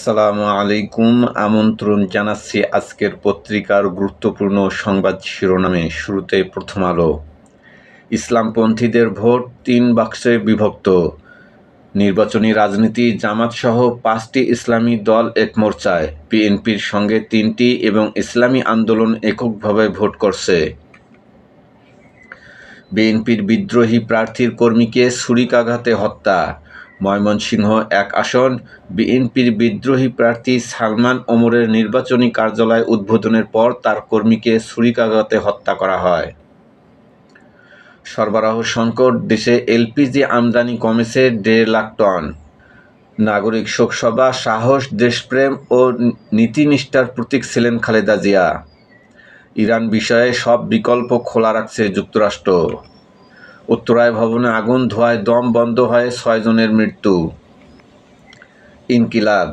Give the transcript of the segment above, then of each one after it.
আসসালামু আলাইকুম। আমন্ত্রণ জানাচ্ছি আজকের পত্রিকার গুরুত্বপূর্ণ সংবাদ শিরোনামে। শুরুতে প্রথম আলো। ইসলামপন্থীদের ভোট ৩ বাক্সে বিভক্ত। নির্বাচনী রাজনীতি, জামাতসহ ৫টি ইসলামী দল এক মোর্চায়। বিএনপির সঙ্গে ৩টি এবং ইসলামী আন্দোলন এককভাবে ভোট করছে। বিএনপির বিদ্রোহী প্রার্থীর কর্মীকে ছুরিকাঘাতে হত্যা। ময়মনসিংহ ১ আসন। বিএনপির বিদ্রোহী প্রার্থী সালমান ওমরের নির্বাচনী কার্যালয় উদ্বোধনের পর তার কর্মীকে ছুরিকাঘাতে হত্যা করা হয়। সরবরাহ সংকট, দেশে এলপিজি আমদানি কমেছে ১.৫ লাখ টন। নাগরিক শোকসভা, সাহস, দেশপ্রেম ও নীতিনিষ্ঠার প্রতীক ছিলেন খালেদা জিয়া। ইরান বিষয়ে সব বিকল্প খোলা রাখছে যুক্তরাষ্ট্র। উত্তরায় ভবনে আগুন, ধোঁয়ায় দম বন্ধ হয়ে ৬ জনের মৃত্যু। ইনকিলাব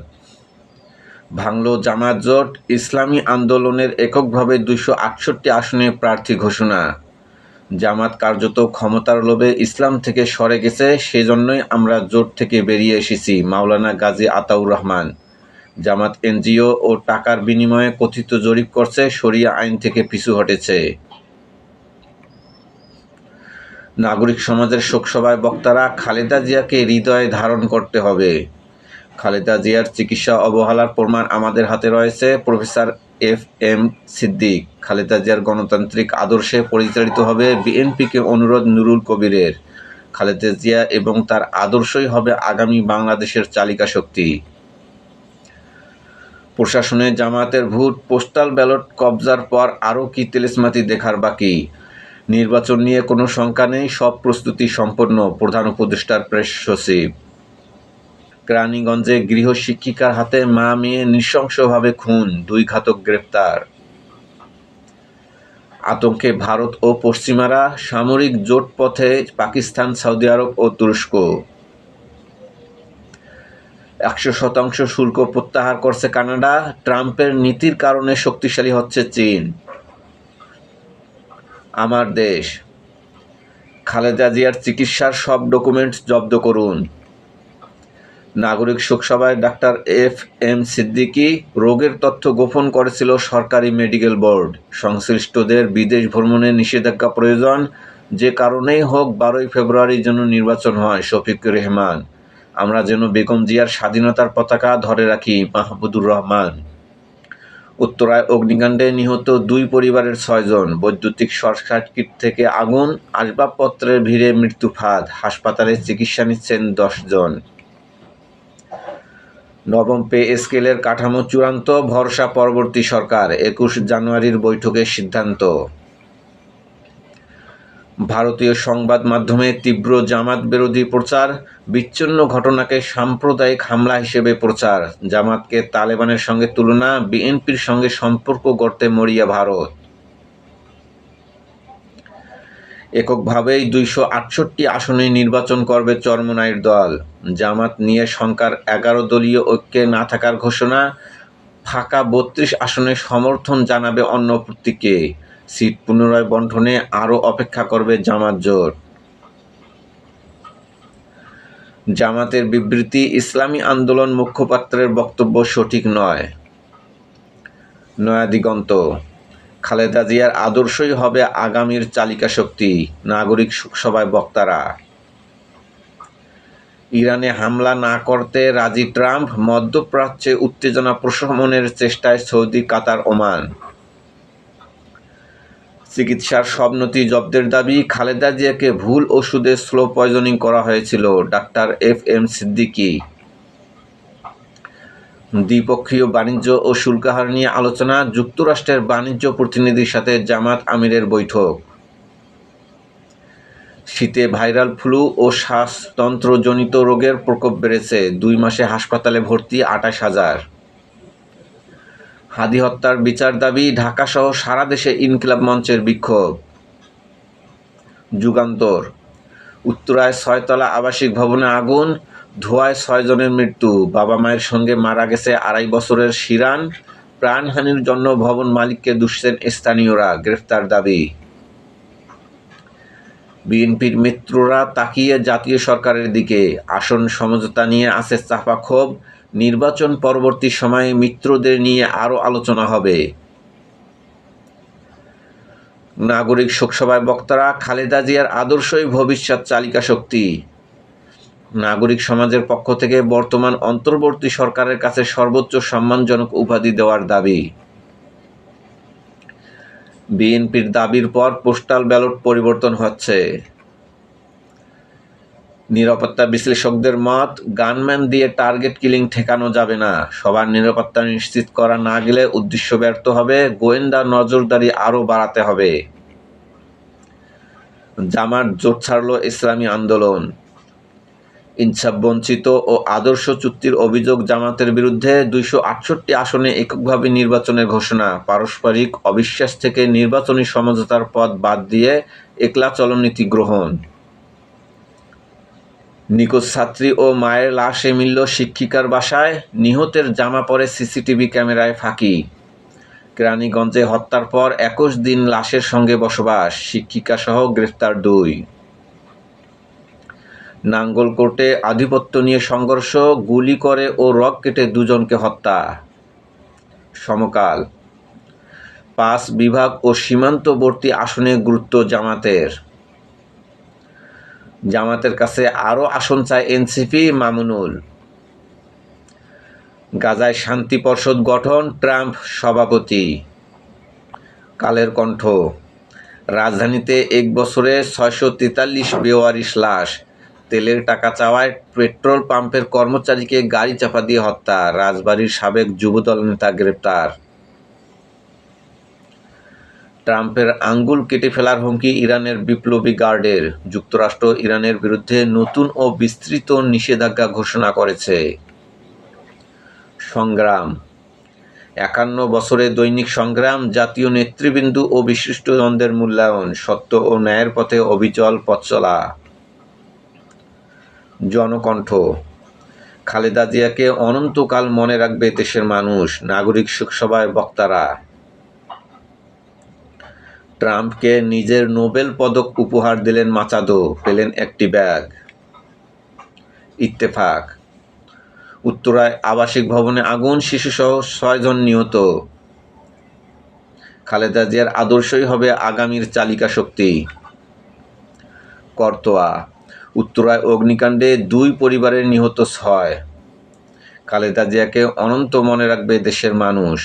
ভাঙল জামাত জোট, ইসলামী আন্দোলনের এককভাবে ২৬৮ আসনে প্রার্থী ঘোষণা। জামাত কার্যত ক্ষমতার লোভে ইসলাম থেকে সরে গেছে, সেজন্যই আমরা জোট থেকে বেরিয়ে এসেছি। মাওলানা গাজী আতাউর রহমান। জামাত এনজিও ও টাকার বিনিময়ে কথিত জরিপ করছে, শরিয়া আইন থেকে পিছু হটেছে। নাগরিক সমাজের শোকসভায় বক্তারা, খালেদা জিয়াকে হৃদয়ে ধারণ করতে হবে। খালেদা জিয়ার চিকিৎসা অবহেলার প্রমাণ আমাদের হাতে রয়েছে। Professor FM. সিদ্দিক। খালেদা জিয়ার গণতান্ত্রিক আদর্শে পরিচালিত হবে বিএনপিকে অনুরোধ নুরুল কবিরের। খালেদা জিয়া এবং তার আদর্শই হবে আগামী বাংলাদেশের চালিকা শক্তি। প্রশাসনে জামায়াতের ভোট, পোস্টাল ব্যালট কবজার পর আরও কি তেলেসমাতি দেখার বাকি। নির্বাচন নিয়ে কোনো শঙ্কা নেই, সব প্রস্তুতি সম্পন্ন। প্রধান উপদেষ্টার প্রেস সচিব। কেরানীগঞ্জে গৃহশিক্ষিকার হাতে মা মেয়ে নৃশংসভাবে খুন, 2 ঘাতক গ্রেপ্তার। আতঙ্কে ভারত ও পশ্চিমারা, সামরিক জোট পথে পাকিস্তান, সৌদি আরব ও তুরস্ক। ১০০% শুল্ক প্রত্যাহার করছে কানাডা। ট্রাম্পের নীতির কারণে শক্তিশালী হচ্ছে চীন। আমার দেশ। খালেদা জিয়ার চিকিৎসার সব ডকুমেন্টস জব্দ করুন। নাগরিক শোকসভায় ডাক্তার এফ.এম. সিদ্দিকী, রোগের তথ্য গোপন করেছিল সরকারি মেডিকেল বোর্ড। সংশ্লিষ্টদের বিদেশ ভ্রমণে নিষেধাজ্ঞা প্রয়োজন, যে কারণেই হোক ১২ই ফেব্রুয়ারি যেন নির্বাচন হয়। শফিকুর রহমান। আমরা যেন বেগম জিয়ার স্বাধীনতার পতাকা ধরে রাখি। মাহমুদুর রহমান। উত্তরায় অগ্নিকাণ্ডে নিহত 2 পরিবারের 6 জন। বৈদ্যুতিক শর্ট সার্কিট থেকে আগুন, আসবাবপত্রের ভিড়ে মৃত্যু ফাঁদ। হাসপাতালে চিকিৎসা নিচ্ছেন 10 জন। নবম পে স্কেলের কাঠামো চূড়ান্ত, ভরসা পরবর্তী সরকার। ২১ জানুয়ারির বৈঠকের সিদ্ধান্ত। ভারতীয় সংবাদ মাধ্যমে তীব্র জামাত বিরোধী প্রচার, বিচ্ছিন্ন ঘটনাকে সাম্প্রদায়িক হামলা হিসেবে প্রচার। জামাতকে তালেবানের সঙ্গে তুলনা, বিএনপির সঙ্গে সম্পর্ক গড়তে মরিয়া ভারত। এককভাবেই ২৬৮ আসনে নির্বাচন করবে চরমোনাইর দল। জামাত নিয়ে শঙ্কার 11 দলীয় ঐক্যে না থাকার ঘোষণা। ফাঁকা ৩২ আসনে সমর্থন জানাবে অন্য প্রতীকে। সিট পুনরায় বণ্টনে আরও অপেক্ষা করবে জামাত জোট। জামাতের বিবৃতি, ইসলামী আন্দোলন মুখপাত্রের বক্তব্য সঠিক নয়। নয়া দিগন্ত। খালেদা জিয়ার আদর্শই হবে আগামীর চালিকা শক্তি। নাগরিক শোকসভায় বক্তারা। ইরানে হামলা না করতে রাজি ট্রাম্প, মধ্যপ্রাচ্যে উত্তেজনা প্রশমনের চেষ্টায় সৌদি, কাতার, ওমান। চিকিৎসার সব নথি জব্দের দাবি। খালেদা জিয়াকে ভুল ওষুধে স্লো পয়জনিং করা হয়েছিল। Doctor F M. সিদ্দিকী। দ্বিপক্ষীয় বাণিজ্য ও শুল্কাহার নিয়ে আলোচনা, যুক্তরাষ্ট্রের বাণিজ্য প্রতিনিধির সাথে জামাত আমিরের বৈঠক। শীতে ভাইরাল ফ্লু ও শ্বাসতন্ত্রজনিত রোগের প্রকোপ বেড়েছে। 2 মাসে হাসপাতালে ভর্তি 28,000। হাদি হত্যার বিচার দাবি, ঢাকাসহ সারা দেশে ইনকিলাব মঞ্চের বিক্ষোভ। যুগান্তর। উত্তরায় 6 তলা আবাসিক ভবনে আগুন, ধোঁয়ায় 6 জনের মৃত্যু। বাবা মায়ের সঙ্গে মারা গেছে 2.5 বছরের শিরান। প্রাণহানির জন্য ভবন মালিককে দুষছেন স্থানীয়রা, গ্রেফতার দাবি। বিএনপির মিত্ররা তাকিয়ে জাতীয় সরকারের দিকে। আসন সমঝোতা নিয়ে আছে চাপা ক্ষোভ। নির্বাচন পরবর্তী সময়ে মিত্রদের নিয়ে আরও আলোচনা হবে। নাগরিক শোকসভায় বক্তারা খালেদা জিয়ার আদর্শই ভবিষ্যৎ চালিকা শক্তি। নাগরিক সমাজের পক্ষ থেকে বর্তমান অন্তর্বর্তী সরকারের কাছে সর্বোচ্চ সম্মানজনক উপাধি দেওয়ার দাবি। বিএনপির দাবির পর পোস্টাল ব্যালট পরিবর্তন হচ্ছে। নিরাপত্তা বিশ্লেষকদের মত, গানম্যান দিয়ে টার্গেট কিলিং ঠেকানো যাবে না। সবার নিরাপত্তা নিশ্চিত করা না গেলে উদ্দেশ্য ব্যর্থ হবে। গোয়েন্দা নজরদারি আরও বাড়াতে হবে। জামাত জোট ছাড়ল ইসলামী আন্দোলন। ইনসাফ বঞ্চিত ও আদর্শ চুক্তির অভিযোগ জামাতের বিরুদ্ধে। 268 আসনে এককভাবে নির্বাচনের ঘোষণা। পারস্পরিক অবিশ্বাস থেকে নির্বাচনী সমঝোতার পথ বাদ দিয়ে একলা চলনীতি গ্রহণ। নিখোঁজ ছাত্রী ও মায়ের লাশে মিলল শিক্ষিকার বাসায়। নিহতের জামা পরে সিসিটিভি ক্যামেরায় ফাঁকি। কেরানীগঞ্জে হত্যার পর 21 দিন লাশের সঙ্গে বসবাস। শিক্ষিকাসহ গ্রেফতার 2। নাঙ্গলকোটে আধিপত্য নিয়ে সংঘর্ষ, গুলি করে ও রগ কেটে 2 জনকে হত্যা। সমকাল। 5 বিভাগ ও সীমান্তবর্তী আসনে গুরুত্ব জামাতের। জামাতের কাছে আরও আসন চায় এনসিপি, মামুনুল। গাজায় শান্তি পর্ষদ গঠন, ট্রাম্প সভাপতি। কালের কণ্ঠ। রাজধানীতে 1 বছরে 643 বেওয়ারিশ লাশ। তেলের টাকা চাওয়ায় পেট্রোল পাম্পের কর্মচারীকে গাড়ি চাপা দিয়ে হত্যা। রাজবাড়ীর সাবেক যুবদল নেতা গ্রেপ্তার। ট্রাম্পের আঙ্গুল কেটে ফেলার হুমকি ইরানের বিপ্লবী গার্ডের। যুক্তরাষ্ট্র ইরানের বিরুদ্ধে নতুন ও বিস্তৃত নিষেধাজ্ঞা ঘোষণা করেছে। সংগ্রাম। 51 বছরে দৈনিক সংগ্রাম, জাতীয় নেতৃবৃন্দ ও বিশিষ্টজনদের মূল্যায়ন, সত্য ও ন্যায়ের পথে অবিচল পথ চলা। জনকণ্ঠ। খালেদা জিয়াকে অনন্তকাল মনে রাখবে দেশের মানুষ। নাগরিক শোকসভায় বক্তারা। ট্রাম্পকে নিজের নোবেল পদক উপহার দিলেন মাচাদো, পেলেন একটি ব্যাগ। ইত্তেফাক। উত্তরায় আবাসিক ভবনে আগুন, শিশুসহ 6 জন নিহত। খালেদা জিয়ার আদর্শই হবে আগামীর চালিকা শক্তি। করতোয়া। উত্তরায় অগ্নিকাণ্ডে 2 পরিবারের নিহত 6। খালেদা জিয়াকে অনন্ত মনে রাখবে দেশের মানুষ।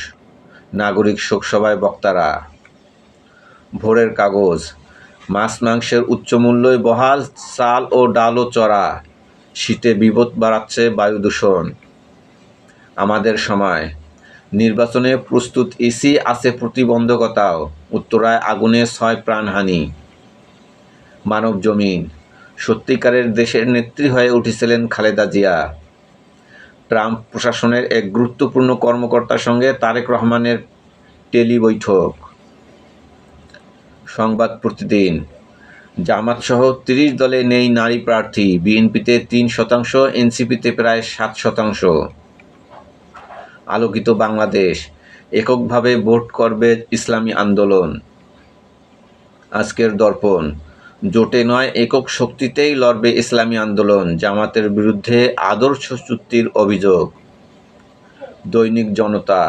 নাগরিক শোকসভায় বক্তারা। ভোরের কাগজ। মাছ মাংসের উচ্চ মূল্যই বহাল, চাল ও ডালও চড়া। শীতে বিপদ বাড়াচ্ছে বায়ু দূষণ। আমাদের সময়। নির্বাচনে প্রস্তুত ইসি, আছে প্রতিবন্ধকতাও। উত্তরায় আগুনে 6 প্রাণহানি। মানব জমিন। সত্যিকারের দেশের নেত্রী হয়ে উঠেছিলেন খালেদা জিয়া। ট্রাম্প প্রশাসনের এক গুরুত্বপূর্ণ কর্মকর্তার সঙ্গে তারেক রহমানের টেলি বৈঠক। সংবাদ প্রতিদিন। জামাতসহ 30 দলে নেই নারী প্রার্থী। বিএনপিতে 3%, এনসিপিতে প্রায় 7%। আলোকিত বাংলাদেশ। এককভাবে ভোট করবে ইসলামী আন্দোলন। আজকের দর্পণ। জোটে নয়, একক শক্তিতেই লড়বে ইসলামী আন্দোলন। জামাতের বিরুদ্ধে আদর্শ চুক্তির অভিযোগ। দৈনিক জনতা।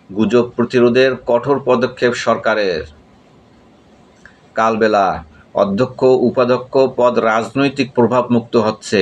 গুজব প্রতিরোধের কঠোর পদক্ষেপ সরকারের। কালবেলা। অধ্যক্ষ উপাধ্যক্ষ পদ রাজনৈতিক প্রভাবমুক্ত হচ্ছে।